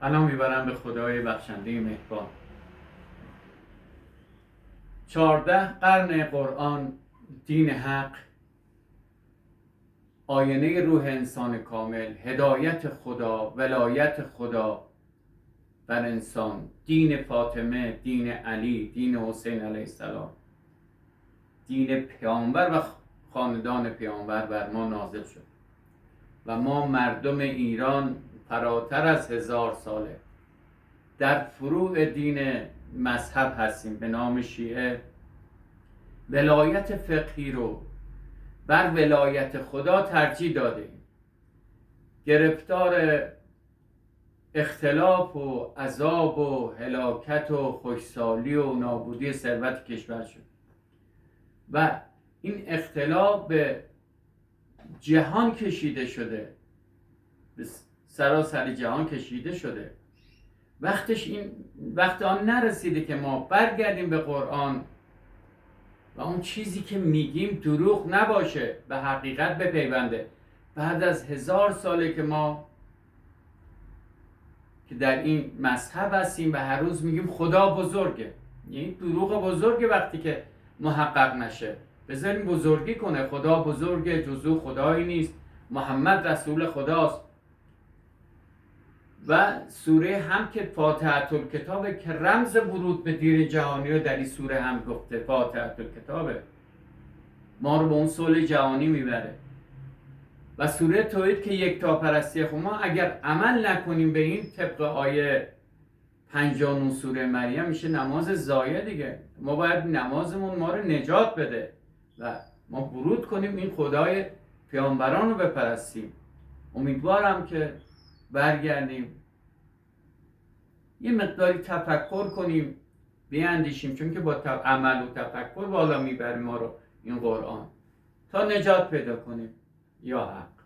الان میبرم به خدای بخشنده مهربان. 14 قرن قرآن، دین حق، آینه روح انسان کامل، هدایت خدا، ولایت خدا بر انسان، دین فاطمه، دین علی، دین حسین علیه السلام، دین پیامبر و خاندان پیامبر بر ما نازل شد و ما مردم ایران فراتر از 1000 ساله در فروع دین مذهب هستیم به نام شیعه. ولایت فقهی رو بر ولایت خدا ترجیح دادیم. گرفتار اختلاف و عذاب و هلاکت و خشکسالی و نابودی ثروت کشور شد و این اختلاف به جهان کشیده شده، به سراسر جهان کشیده شده. وقت آن نرسیده که ما برگردیم به قرآن و اون چیزی که میگیم دروغ نباشه، به حقیقت بپیونده. بعد از 1000 ساله که ما که در این مذهب هستیم و هر روز میگیم خدا بزرگه، یعنی دروغ بزرگه وقتی که محقق نشه. بذاریم بزرگی کنه. خدا بزرگه، جزو خدایی نیست، محمد رسول خداست. و سوره هم که فاتحه الکتابه که رمز ورود به دین جهانی رو در این سوره هم گفته. فاتحه الکتابه ما رو به اون صلح جهانی میبره. و سوره توحید که یکتاپرستی خود، ما اگر عمل نکنیم به این طبق آیه 59 سوره مریم میشه نماز ضایع دیگه. ما باید نمازمون ما رو نجات بده و ما ورود کنیم این خدای پیامبران رو بپرستیم. امیدوارم که برگردیم یه مقداری تفکر کنیم، بیاندیشیم، چون که با عمل و تفکر بالا میبره ما رو این قرآن تا نجات پیدا کنیم. یا حق.